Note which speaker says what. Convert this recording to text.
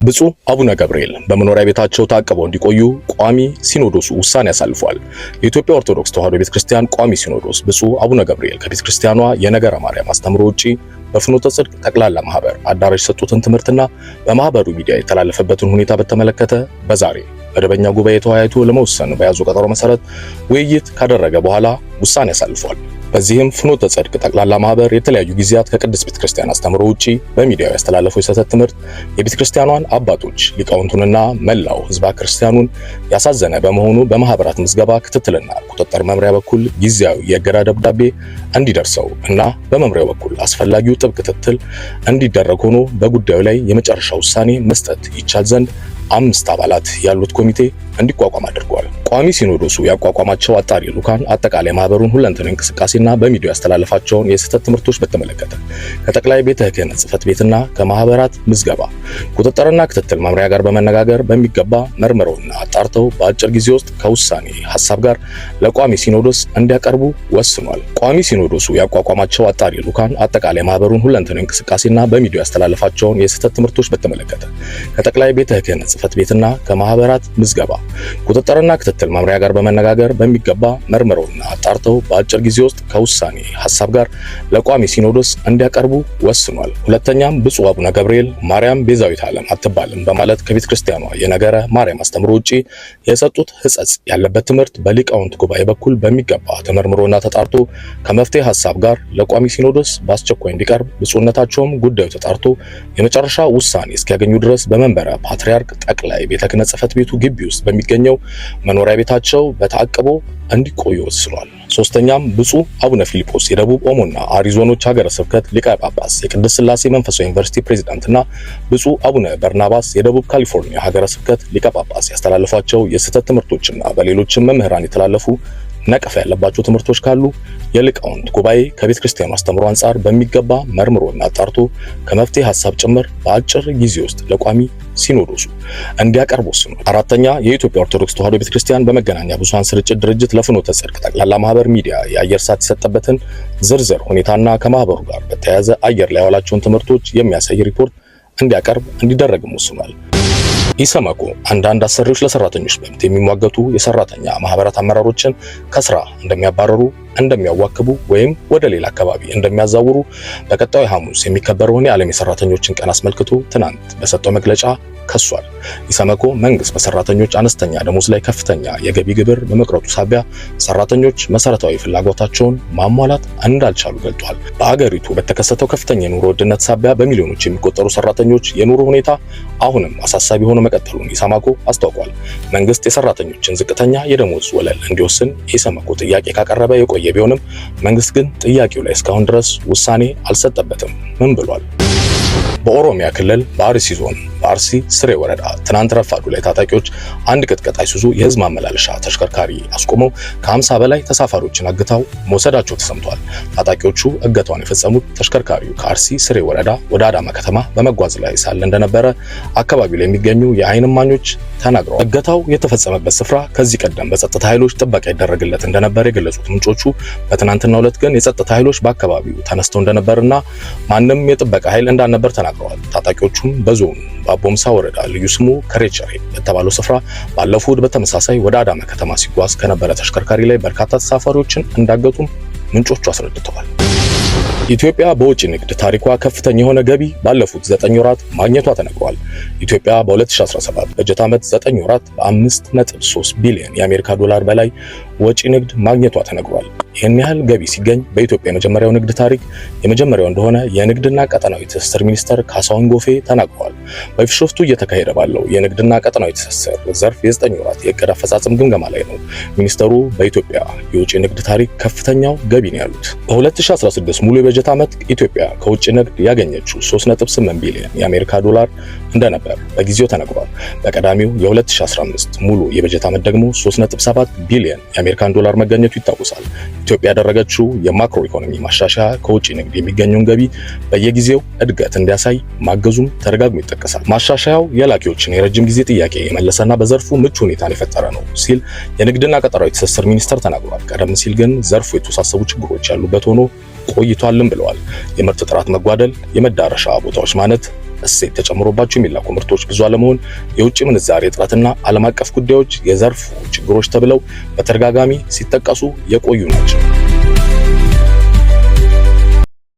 Speaker 1: ብፁዕ አቡነ ገብርኤል በመኖሪያ ቤታቸው ታቅበው እንዲቆዩ ቋሚ ሲኖዶሱ ውሳኔ ያሳልፏል። የኢትዮጵያ ኦርቶዶክስ ተዋሕዶ ቤተክርስቲያን ቋሚ ሲኖዶስ ብፁዕ አቡነ ገብርኤል ከቤተክርስቲያኗ የነገረ ማርያም አስተምሮ ውጪ በፍኖተ ጽድቅ ጠቅላላ ማህበር አዳራሽ የሰጡትን ትምህርትና በማህበሩ ሚዲያ የተላለፈበትን ሁኔታ በተመለከተ በዛሬ መደበኛ ጉባኤ ተወያይቶ ለመወሰን በያዙ ቀጠሮ መሰረት ውይይት ካደረገ በኋላ ውሳኔ ያሳልፏል። በዚህም ፍኖተ ጽድቅ ጠቅላላ ማህበር የተለያዩ ጊዜያት ከቅድስት ቤተክርስቲያን አስተምሮ ውጪ በሚዲያው ያስተላለፈው የስህተት ትምህርት የቤተክርስቲያኗን አባቶች ሊቃውንቱንና መላው ህዝበ ክርስቲያኑን ያሳዘነ በመሆኑ በማህበራት ምዝገባ ክትትልና ቁጥጥር መምሪያ በኩል ጊዜያዊ የእገዳ ደብዳቤ እንዲደርሰው እና በመምሪያው በኩል አስፈላጊው ጥብቅ ክትትል እንዲደረግ ሆኖ በጉዳዩ ላይ የመጨረሻ ውሳኔ መስጠት ይቻል ዘንድ 5 አባላት ያሉት ኮሚቴ እንዲቋቋም አድርጓል። ቋሚ ሲኖዶሱ ያቋቋማቸው አጣሪ ልኡካን አጠቃላይ ማህበሩን ሁለንተናዊ እንቅስቃሴና በሚዲያው ያስተላለፋቸውን የስህተት ትምህርቶች በተመለከተ ከጠቅላይ ቤተ ክህነት ጽሕፈት ቤትና ከማህበራት ምዝገባ ቁጥጥርና ክትትል መምሪያ ጋር በመነጋገር በሚገባ መርምረውና አጣርተው በአጭር ጊዜ ውስጥ ከውሳኔ ሐሳብ ጋር ለቋሚ ሲኖዶስ እንዲያቀርቡ ወስኗል። ቋሚ ሲኖዶሱ ያቋቋማቸው አጣሪ ልኡካን አጠቃላይ ማህበሩን ሁለንተናዊ እንቅስቃሴና በሚዲያው ያስተላለፋቸውን የስህተት ትምህርቶች በተመለከተ ከጠቅላይ ቤተ ክህነት ጽሕፈት ቤትና ከማህበራት ምዝገባ ቁጥጥርና ክትትል መምሪያ ጋር በመነጋገር በሚገባ መርምረውና አጣርተው በአጭር ጊዜ ውስጥ ከውሳኔ ሐሳብ ጋር ለቋሚ ሲኖዶስ እንዲያቀርቡ ወስኗል። ሁለተኛም ብፁዕ አቡነ ገብርኤል ማርያም ቤዛዊት ዓለም አትባልም በማለት ከቤተ ክርስቲያኗ የነገረ ማርያም አስተምሮ ውጪ የሰጡት ሕጸጽ ያለበት ትምህርት በሊቃውንት ጉባኤ በኩል በሚገባ ተመርምሮና ተጣርቶ ከመፍትሄ ሐሳብ ጋር ለቋሚ ሲኖዶስ በአስቸኳይ እንዲቀርብ ብፁዕነታቸውም ጉዳዩ ተጣርቶ የመጨረሻ ውሳኔ እስኪያገኙ ድረስ በመንበረ ፓትርያርክ ጠቅላይ ቤተ ክህነት ጽሕፈት ቤቱ ግቢ ውስጥ በሚገኘው መኖሪያ ቤታቸው በተአቅቦ እንዲቆዩ ወስኗል። ሶስተኛም ብፁዕ አቡነ ፊልጶስ የደቡብ ኦሞና አሪዞኖች ሀገረ ስብከት ሊቀ ጳጳስ የቅድስት ሥላሴ መንፈሳዊ ዩኒቨርሲቲ ፕሬዝዳንትና ብፁዕ አቡነ በርናባስ የደቡብ ካሊፎርኒያ ሀገረ ስብከት ሊቀ ጳጳስ ያስተላለፏቸው የስህተት ትምህርቶችና በሌሎችም መምህራን የተላለፉ ነቀፋ ያለባቸው ትምህርቶች ካሉ የሊቃውንት ጉባኤ ከቤተ ክርስቲያኑ አስተምሮ አንጻር በሚገባ መርምሮና አጣርቶ ከመፍትሄ ሐሳብ ጭምር በአጭር ጊዜ ውስጥ ለቋሚ ሲኖዶሱ እንዲያቀርብ ወስኗል። አራተኛ የኢትዮጵያ ኦርቶዶክስ ተዋሕዶ ቤተክርስቲያን በመገናኛ ብዙሃን ስርጭት ድርጅት ለፍኖተ ጽድቅ ጠቅላላ ማህበር ሚዲያ የአየር ሰዓት የሰጠበትን ዝርዝር ሁኔታና ከማህበሩ ጋር በተያያዘ አየር ላይ ያዋላቸውን ትምህርቶች የሚያሳይ ሪፖርት እንዲያቀርብ እንዲደረግም ወስኗል። ኢሰመኮ አንዳንድ አሰሪዎች ለሰራተኞች መብት የሚሟገቱ የሰራተኛ ማህበራት አመራሮችን ከስራ እንደሚያባረሩ፣ እንደሚያዋክቡ ወይም ወደ ሌላ አካባቢ እንደሚያዛውሩ በቀጣዩ ሐሙስ የሚከበረውን የዓለም የሰራተኞችን ቀን አስመልክቶ ትናንት በሰጠው መግለጫ ከሷል። ኢሰመኮ መንግስት በሰራተኞች አነስተኛ ደሞዝ ላይ ከፍተኛ የገቢ ግብር በመቅረጡ ሳቢያ ሰራተኞች መሰረታዊ ፍላጎታቸውን ማሟላት እንዳልቻሉ ገልጧል። በአገሪቱ በተከሰተው ከፍተኛ የኑሮ ውድነት ሳቢያ በሚሊዮኖች የሚቆጠሩ ሰራተኞች የኑሮ ሁኔታ አሁንም አሳሳቢ ሆኖ መቀጠሉን ኢሰመኮ አስታውቋል። መንግስት የሰራተኞችን ዝቅተኛ የደሞዝ ወለል እንዲወስን የኢሰመኮ ጥያቄ ካቀረበ የቆየ ቢሆንም መንግስት ግን ጥያቄው ላይ እስካሁን ድረስ ውሳኔ አልሰጠበትም። ምን ብሏል? በኦሮሚያ ክልል በአርሲ ዞን በአርሲ ስሬ ወረዳ ትናንት ረፋዱ ላይ ታጣቂዎች አንድ ቅጥቅጥ አይሱዙ የህዝብ ማመላለሻ ተሽከርካሪ አስቆመው ከ50 በላይ ተሳፋሪዎችን አግተው መውሰዳቸው ተሰምቷል። ታጣቂዎቹ እገታውን የፈጸሙት ተሽከርካሪው ከአርሲ ስሬ ወረዳ ወደ አዳማ ከተማ በመጓዝ ላይ ሳለ እንደነበረ አካባቢው ላይ የሚገኙ የዓይን እማኞች ተናግረዋል። እገታው የተፈጸመበት ስፍራ ከዚህ ቀደም በጸጥታ ኃይሎች ጥበቃ ይደረግለት እንደነበር የገለጹት ምንጮቹ በትናንትናው ዕለት ግን የጸጥታ ኃይሎች በአካባቢው ተነስተው እንደነበርና ማንም የጥበቃ ኃይል እንዳልነበር ተናግረዋል። ታጣቂዎቹም በዞኑ በአቦምሳ ወረዳ ልዩ ስሙ ከሬቸሬ በተባለው ስፍራ ባለፈው እሁድ በተመሳሳይ ወደ አዳማ ከተማ ሲጓዝ ከነበረ ተሽከርካሪ ላይ በርካታ ተሳፋሪዎችን እንዳገቱም ምንጮቹ አስረድተዋል። ኢትዮጵያ በውጭ ንግድ ታሪኳ ከፍተኛ የሆነ ገቢ ባለፉት 9 ወራት ማግኘቷ ተነግሯል። ኢትዮጵያ በ2017 በጀት ዓመት 9 ወራት በ5.3 ቢሊዮን የአሜሪካ ዶላር በላይ ወጪ ንግድ ማግኘቷ ተነግሯል። ይህን ያህል ገቢ ሲገኝ በኢትዮጵያ የመጀመሪያው ንግድ ታሪክ የመጀመሪያው እንደሆነ የንግድና ቀጠናዊ ትስስር ሚኒስተር ካሳሁን ጎፌ ተናግረዋል። በቢሾፍቱ እየተካሄደ ባለው የንግድና ቀጠናዊ ትስስር ዘርፍ የ9 ወራት የዕቅድ አፈጻጸም ግምገማ ላይ ነው ሚኒስተሩ በኢትዮጵያ የውጭ ንግድ ታሪክ ከፍተኛው ገቢ ነው ያሉት። በ2016 ሙሉ የበጀት ዓመት ኢትዮጵያ ከውጭ ንግድ ያገኘችው 3.8 ቢሊዮን የአሜሪካ ዶላር እንደነበር በጊዜው ተነግሯል። በቀዳሚው የ2015 ሙሉ የበጀት ዓመት ደግሞ 3.7 ቢሊዮን የአሜሪካን ዶላር መገኘቱ ይታወሳል። ኢትዮጵያ ያደረገችው የማክሮ ኢኮኖሚ ማሻሻያ ከውጭ ንግድ የሚገኘውን ገቢ በየጊዜው እድገት እንዲያሳይ ማገዙም ተደጋግሞ ይጠቀሳል። ማሻሻያው የላኪዎችን የረጅም ጊዜ ጥያቄ የመለሰና በዘርፉ ምቹ ሁኔታን የፈጠረ ነው ሲል የንግድና ቀጠናዊ ትስስር ሚኒስተር ተናግሯል። ቀደም ሲል ግን ዘርፉ የተወሳሰቡ ችግሮች ያሉበት ሆኖ ቆይቷልም ብለዋል። የምርት ጥራት መጓደል፣ የመዳረሻ ቦታዎች ማነት፣ እሴት ተጨምሮባቸው የሚላኩ ምርቶች ብዙ አለመሆን፣ የውጭ ምንዛሬ እጥረትና ዓለም አቀፍ ጉዳዮች የዘርፉ ችግሮች ተብለው በተደጋጋሚ ሲጠቀሱ የቆዩ ናቸው።